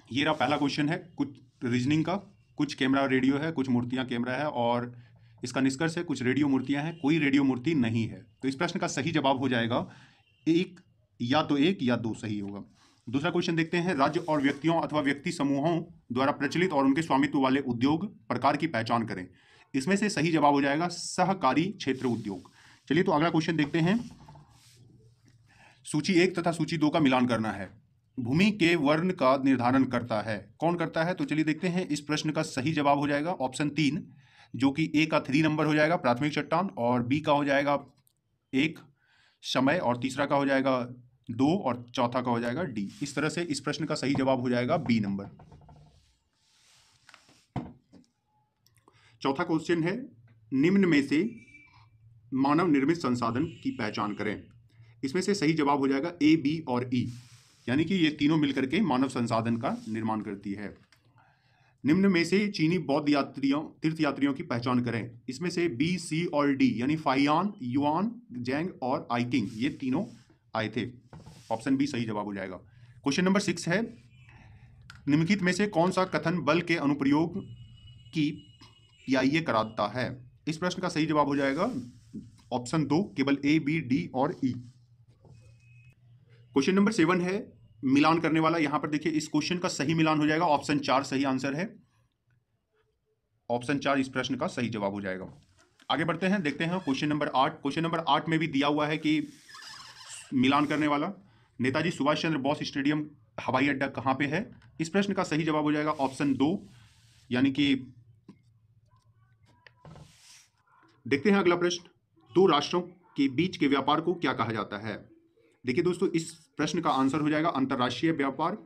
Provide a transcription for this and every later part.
ये रहा पहला क्वेश्चन है, कुछ रीजनिंग का। कुछ कैमरा रेडियो है, कुछ मूर्तियां कैमरा है, और इसका निष्कर्ष है कुछ रेडियो मूर्तियां हैं, कोई रेडियो मूर्ति नहीं है। तो इस प्रश्न का सही जवाब हो जाएगा एक, या तो एक या दो सही होगा। दूसरा क्वेश्चन देखते हैं, राज्य और व्यक्तियों अथवा व्यक्ति समूहों द्वारा प्रचलित और उनके स्वामित्व वाले उद्योग प्रकार की पहचान करें। इसमें से सही जवाब हो जाएगा सहकारी क्षेत्र उद्योग। चलिए तो अगला क्वेश्चन देखते हैं। सूची 1 तथा सूची 2 का मिलान करना है। भूमि के वर्ण का निर्धारण करता है, कौन करता है? तो चलिए देखते हैं। इस प्रश्न का सही जवाब हो जाएगा ऑप्शन 3, जो कि ए का 3 नंबर हो जाएगा प्राथमिक चट्टान, और बी का हो जाएगा 1 समय, और तीसरा का हो जाएगा 2, और चौथा का हो जाएगा डी। इस तरह से इस प्रश्न का सही जवाब हो जाएगा बी नंबर। चौथा क्वेश्चन है, निम्न में से मानव निर्मित संसाधन की पहचान करें। इसमें से सही जवाब हो जाएगा ए, बी और ई, यानी कि ये तीनों मिलकर के मानव संसाधन का निर्माण करती है। निम्न में से चीनी बौद्ध तीर्थ यात्रियों की पहचान करें। इसमें से बी, सी और डी, यानी फाहियान, युआन, जैंग और आइकिंग, ये तीनों आए थे। ऑप्शन बी सही जवाब हो जाएगा। क्वेश्चन नंबर 6 है, निम्नलिखित में से कौन सा कथन बल के अनुप्रयोग की पीआईए कराता है? इस प्रश्न का सही जवाब हो जाएगा ऑप्शन 2, केवल ए, बी, डी और ई। क्वेश्चन नंबर 7 है, मिलान करने वाला। यहां पर देखिए, इस क्वेश्चन का सही मिलान हो जाएगा ऑप्शन 4 सही आंसर है। ऑप्शन 4 इस प्रश्न का सही जवाब हो जाएगा। आगे बढ़ते हैं, देखते हैं क्वेश्चन नंबर 8। क्वेश्चन नंबर 8 में भी दिया हुआ है कि मिलान करने वाला नेताजी सुभाष चंद्र बोस स्टेडियम हवाई अड्डा कहां पे है? इस प्रश्न का सही जवाब हो जाएगा ऑप्शन 2, यानी कि देखते हैं अगला प्रश्न, दो राष्ट्रों के बीच के व्यापार को क्या कहा जाता है? देखिए दोस्तों, इस प्रश्न का आंसर हो जाएगा अंतरराष्ट्रीय व्यापार।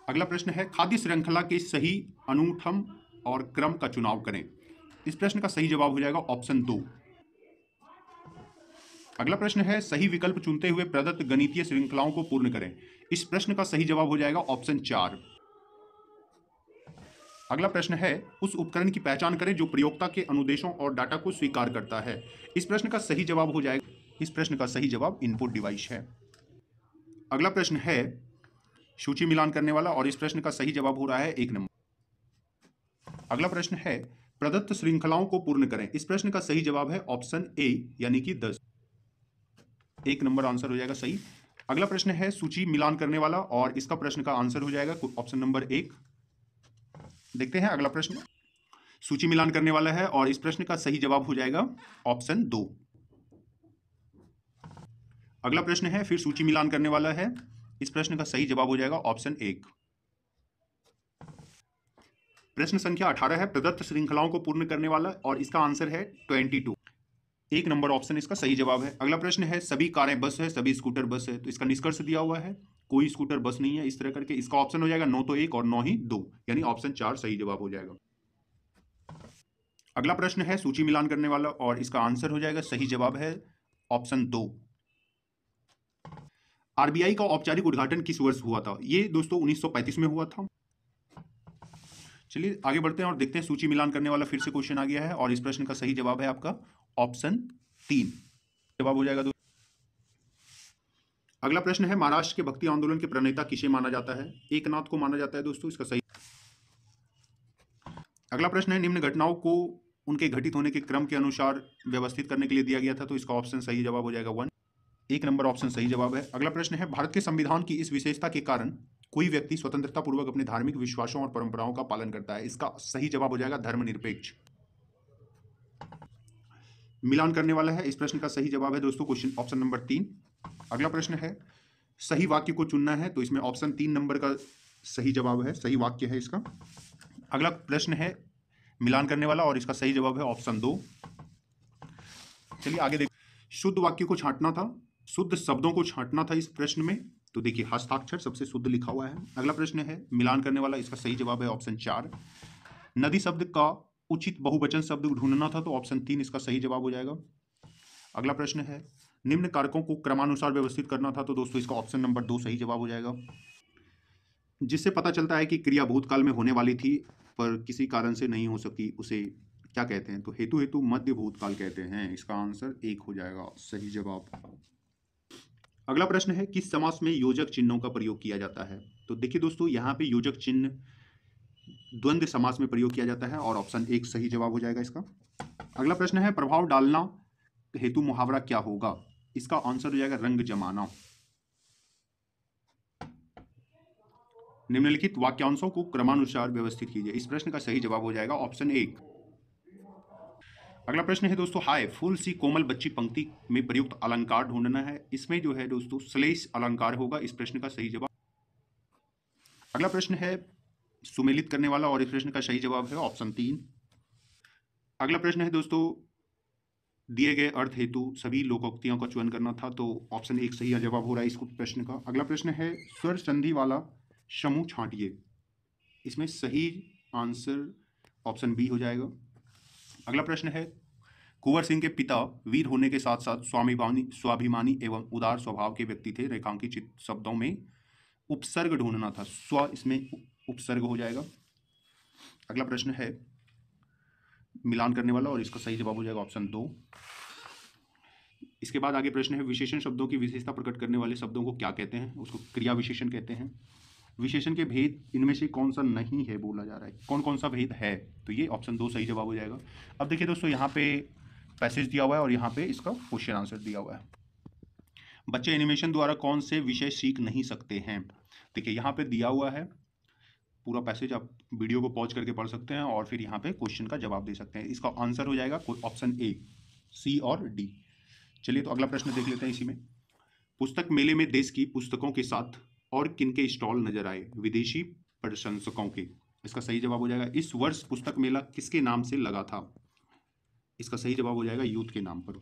अगला प्रश्न है, खाद्य श्रृंखला के सही अनुक्रम और क्रम का चुनाव करें। इस प्रश्न का सही जवाब हो जाएगा ऑप्शन 2। अगला प्रश्न है, सही विकल्प चुनते हुए प्रदत्त गणितीय श्रृंखलाओं को पूर्ण करें। इस प्रश्न का सही जवाब हो जाएगा ऑप्शन 4। अगला प्रश्न है, उस उपकरण की पहचान करें जो प्रयोक्ता के अनुदेशों और डाटा को स्वीकार करता है। इस प्रश्न का सही जवाब हो जाएगा, इस प्रश्न का सही जवाब इनपुट डिवाइस है। अगला प्रश्न है सूची मिलान करने वाला, और इस प्रश्न का सही जवाब हो रहा है 1 नंबर। अगला प्रश्न है, प्रदत्त श्रृंखलाओं को पूर्ण करें। इस प्रश्न का सही जवाब है ऑप्शन ए, यानी कि 10। 1 नंबर आंसर हो जाएगा सही। अगला प्रश्न है सूची मिलान करने वाला, और इसका प्रश्न का आंसर हो जाएगा ऑप्शन नंबर 1। देखते हैं अगला प्रश्न, सूची मिलान करने वाला है, और इस प्रश्न का सही जवाब हो जाएगा ऑप्शन 2। अगला प्रश्न है, फिर सूची मिलान करने वाला है। इस प्रश्न का सही जवाब हो जाएगा ऑप्शन 1। प्रश्न संख्या 18 है, प्रदत्त श्रृंखलाओं को पूर्ण करने वाला, और इसका आंसर है 22। 1 नंबर ऑप्शन इसका सही जवाब है। अगला प्रश्न है, सभी कारें बस है, सभी स्कूटर बस है। तो इसका निष्कर्ष दिया हुआ है कोई स्कूटर बस नहीं है, इस तरह करके इसका ऑप्शन हो जाएगा 9 तो 1 और 9 ही 2, यानी ऑप्शन 4 सही जवाब हो जाएगा। अगला प्रश्न है सूची मिलान करने वाला, और इसका आंसर हो जाएगा सही जवाब है ऑप्शन 2। आरबीआई का औपचारिक उद्घाटन किस वर्ष हुआ था? ये दोस्तों 1935 में हुआ था। चलिए आगे बढ़ते हैं और देखते हैं, सूची मिलान करने वाला फिर से क्वेश्चन आ गया है, और इस प्रश्न का सही जवाब है आपका ऑप्शन 3 जवाब हो जाएगा। अगला प्रश्न है, महाराष्ट्र के भक्ति आंदोलन के प्रणेता किसे माना जाता है? एकनाथ को माना जाता है दोस्तों, इसका सही। अगला प्रश्न है, निम्न घटनाओं को उनके घटित होने के क्रम के अनुसार व्यवस्थित करने के लिए दिया गया था। तो इसका ऑप्शन सही जवाब हो जाएगा 1। 1 नंबर ऑप्शन सही जवाब है। अगला प्रश्न है, भारत के संविधान की इस विशेषता के कारण कोई व्यक्ति स्वतंत्रता पूर्वक अपने धार्मिक विश्वासों और परंपराओं का पालन करता है। इसका सही जवाब हो जाएगा धर्मनिरपेक्ष। मिलान करने वाला है, इस प्रश्न का सही जवाब है दोस्तों क्वेश्चन ऑप्शन नंबर 3। अगला प्रश्न है, सही वाक्य को चुनना है। तो इसमें ऑप्शन 3 नंबर का सही जवाब है, सही वाक्य है इसका। अगला प्रश्न है मिलान करने वाला, और इसका सही जवाब है ऑप्शन 2। चलिए आगे देख, शुद्ध वाक्य को छांटना था, शुद्ध शब्दों को छांटना था इस प्रश्न में। तो देखिए हस्ताक्षर सबसे शुद्ध लिखा हुआ है। अगला प्रश्न है मिलान करने वाला, इसका सही जवाब है ऑप्शन 4। नदी शब्द का उचित बहुवचन शब्द ढूंढना था, तो ऑप्शन 3 इसका सही जवाब हो जाएगा। अगला प्रश्न है, निम्न कारकों को क्रमानुसार व्यवस्थित करना था। तो दोस्तों इसका ऑप्शन नंबर 2 सही जवाब हो जाएगा। जिससे पता चलता है कि क्रिया भूतकाल में होने वाली थी पर किसी कारण से नहीं हो सकी, उसे क्या कहते हैं? तो हेतु हेतु मध्य भूतकाल कहते हैं। इसका आंसर 1 हो जाएगा सही जवाब। अगला प्रश्न है, किस समास में योजक चिन्हों का प्रयोग किया जाता है? तो देखिए दोस्तों, यहाँ पे योजक चिन्ह द्वंद्व समास में प्रयोग किया जाता है और ऑप्शन 1 सही जवाब हो जाएगा इसका। अगला प्रश्न है, प्रभाव डालना हेतु मुहावरा क्या होगा? इसका आंसर हो जाएगा रंग जमाना। निम्नलिखित वाक्यांशों को क्रमानुसार व्यवस्थित कीजिए। इस प्रश्न का सही जवाब हो जाएगा ऑप्शन 1। अगला प्रश्न है दोस्तों, हाय फूल सी कोमल बच्ची पंक्ति में प्रयुक्त अलंकार ढूंढना है। इसमें जो है दोस्तों श्लेष अलंकार होगा इस प्रश्न का सही जवाब। अगला प्रश्न है सुमेलित करने वाला और इस प्रश्न का सही जवाब है ऑप्शन 3। अगला प्रश्न है दोस्तों, दिए गए अर्थ हेतु सभी लोकोक्तियों का चयन करना था, तो ऑप्शन 1 सही जवाब हो रहा है इसको प्रश्न का। अगला प्रश्न है स्वर संधि वाला समूह छांटिए। इसमें सही आंसर ऑप्शन बी हो जाएगा। अगला प्रश्न है, कुंवर सिंह के पिता वीर होने के साथ साथ स्वाभिमानी एवं उदार स्वभाव के व्यक्ति थे। रेखांकित शब्दों में उपसर्ग ढूंढना था, स्व इसमें उपसर्ग हो जाएगा। अगला प्रश्न है मिलान करने वाला और इसका सही जवाब हो जाएगा ऑप्शन 2। इसके बाद आगे प्रश्न है, विशेषण शब्दों की विशेषता प्रकट करने वाले शब्दों को क्या कहते हैं? उसको क्रिया विशेषण कहते हैं। विशेषण के भेद इनमें से कौन सा नहीं है बोला जा रहा है, कौन कौन सा भेद है? तो ये ऑप्शन 2 सही जवाब हो जाएगा। अब देखिए दोस्तों, यहाँ पे पैसेज दिया हुआ है और यहाँ पे इसका क्वेश्चन आंसर दिया हुआ है। बच्चे एनिमेशन द्वारा कौन से विषय सीख नहीं सकते हैं? देखिए यहाँ पे दिया हुआ है पूरा पैसेज, आप वीडियो को पॉज करके पढ़ सकते हैं और फिर यहाँ पे क्वेश्चन का जवाब दे सकते हैं। इसका आंसर हो जाएगा ऑप्शन ए, सी और डी। चलिए तो अगला प्रश्न देख लेते हैं इसी में। पुस्तक मेले में देश की पुस्तकों के साथ और किनके स्टॉल नजर आए? विदेशी प्रशंसकों के। इसका सही जवाब हो जाएगा, इस वर्ष पुस्तक मेला किसके नाम से लगा था? इसका सही जवाब हो जाएगा यूथ के नाम पर।